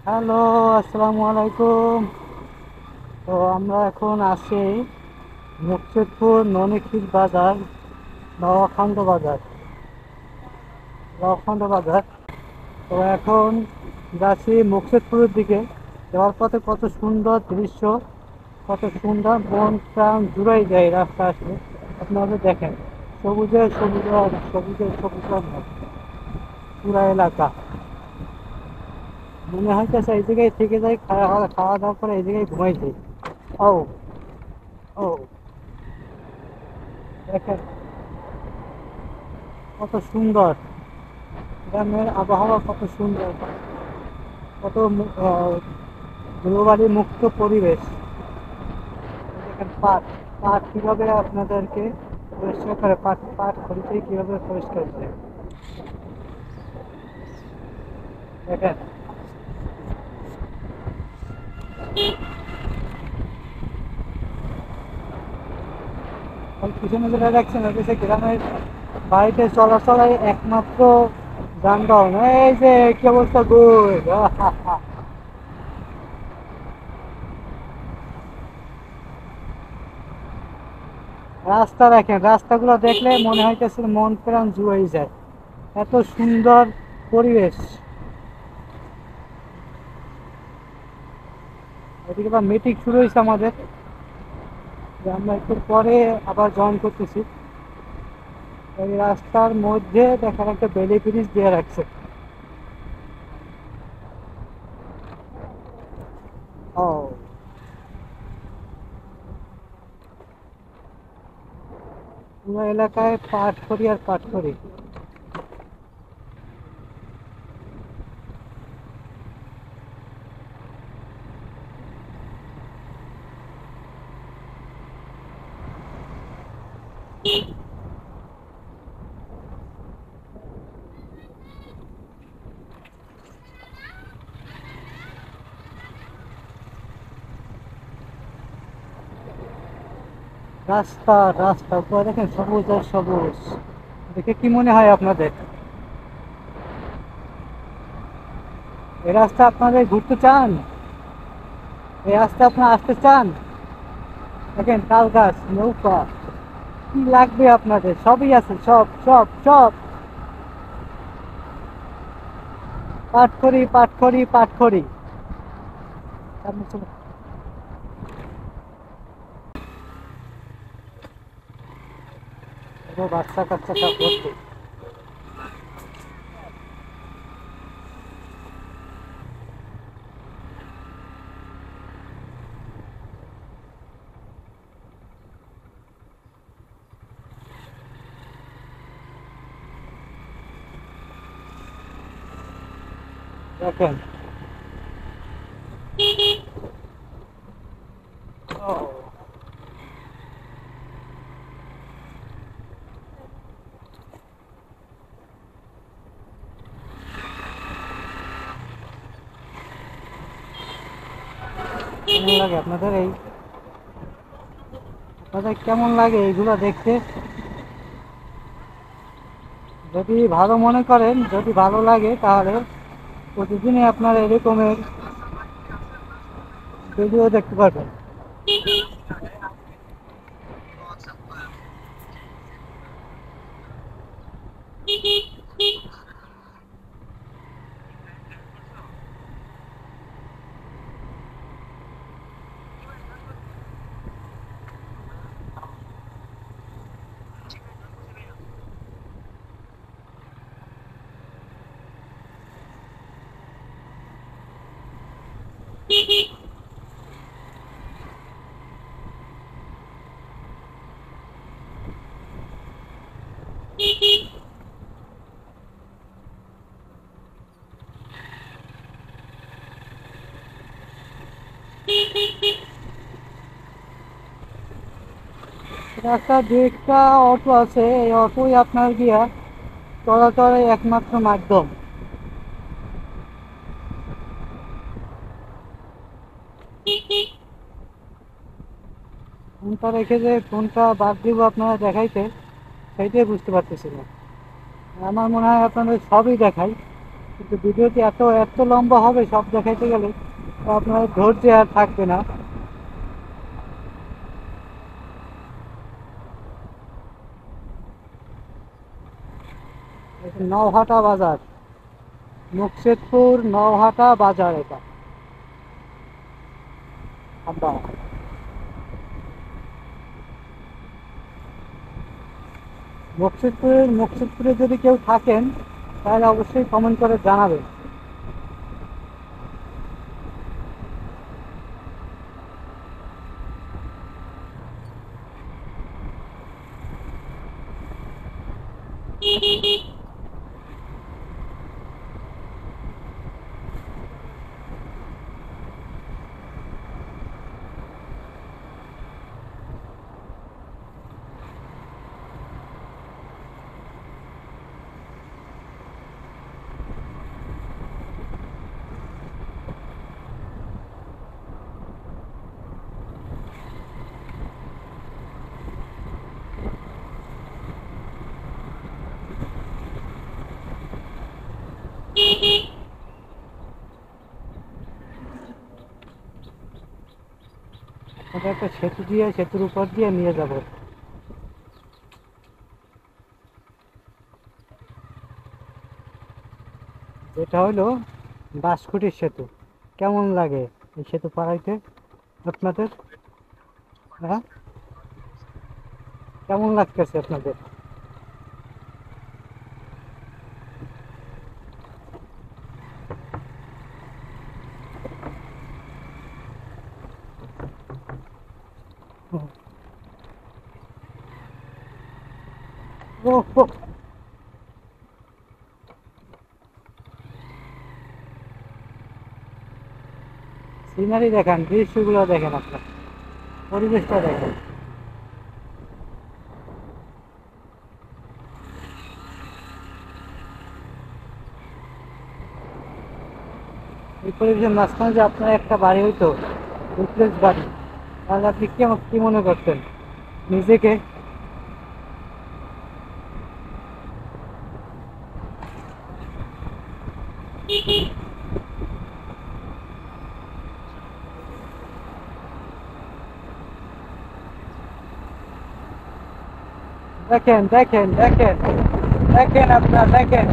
Hello, আসসালামু আলাইকুম। তো আমরা এখন আছি মুকসুদপুর ননিখিল বাজার, নওয়াখন্দ বাজার, নওয়াখন্দ বাজার। তো এখন যাচ্ছি মুকসুদপুরের দিকে। যাওয়ার পথে কত সুন্দর দৃশ্য, কত সুন্দর, মন প্রাণ জুড়াই যায় রাস্তা আসলে। আপনারা দেখেন, সবুজে সবুজ, সবুজে সবুজ, পুরা এলাকা। মনে হইতেছে এই জায়গায় থেকে যাই, খাওয়া খাওয়া দাওয়া করে এই জায়গায় ঘুমাই যাই। ও, ও, দেখেন কত সুন্দর, গ্রামের আবহাওয়া কত সুন্দর, কত ধুলোবালি মুক্ত পরিবেশ। দেখেন পাট, পাট কিভাবে আপনাদেরকে পরিষ্কার করে, পাট পাট খড়িতে কিভাবে পরিষ্কার করে দেখেন। আর পিছনে যেটা দেখছেন ওটা হচ্ছে গ্রামের বাড়িতে চলাচলের একমাত্র যানবাহন। এই যে কি অবস্থা, গুড। রাস্তা দেখেন, রাস্তাগুলো দেখলে মনে হইতেছে মন প্রাণ জুড়াই যায়, এত সুন্দর পরিবেশ। এদিকে বা মিটিং শুরু হয়েছে আমাদের, যে আমরা একটু পরে আবার জয়েন করতেছি। এই রাস্তার মধ্যে দেখার একটা বেলি ব্রিজ দিয়ে রাখছে। ও, পুরো এলাকায় পাট করি আর পাট করি। রাস্তা, রাস্তা পুরো দেখেন সবুজ আর সবুজ। দেখে কি মনে হয় আপনাদের? এই রাস্তা আপনাদের ঘুরতে চান? এই রাস্তা আপনারা আসতে চান? দেখেন তাল গাছ, নৌকা, কি লাগবে আপনাদের? সবই আছে, সব সব সব। পাট করি, পাট করি, পাট করি। বাচ্চা কাচ্চা সব ভর্তি। দেখেন, ও, কেমন লাগে আপনাদের এই, আপনাদের কেমন লাগে এইগুলো দেখতে? যদি ভালো মনে করেন, যদি ভালো লাগে, তাহলে প্রতিদিনই আপনারা এরকমের ভিডিও দেখতে পারবেন। রাস্তার দিকটা অটো আছে, এই অটোই আপনার গিয়া চলাচলের একমাত্র মাধ্যম। কোনটা রেখে যে কোনটা বাদ দিব আপনারা দেখাইতে, সেইটাই বুঝতে পারতেছি না। আমার মনে হয় আপনাদের সবই দেখাই, কিন্তু ভিডিওটি এত এত লম্বা হবে সব দেখাইতে গেলে, তো আপনার ধৈর্য আর থাকবে না। এটা নওহাটা বাজার, মুকশেদপুর নওহাটা বাজার এটা। আব্বা, মুকশেদপুরে যদি কেউ থাকেন তাহলে অবশ্যই কমেন্ট করে জানাবেন। এটা একটা সেতু দিয়ে, সেতুর উপর দিয়ে নিয়ে যাব। এটা হলো বাঁশকুটির সেতু। কেমন লাগে এই সেতু পাড়াইতে আপনাদের? হ্যাঁ, কেমন লাগতেছে আপনাদের? ও, ও, সিনারি দেখেন, দৃশ্যগুলো দেখেন, আপনার পরিবেশটা দেখেন। এই পরিবেশের মাঝখানে যে আপনার একটা বাড়ি হইতো, ডুপ্লেক্স বাড়ি, তাহলে আপনি কি মনে করতেন নিজেকে? দেখেন দেখেন দেখেন, দেখেন আপনার দেখেন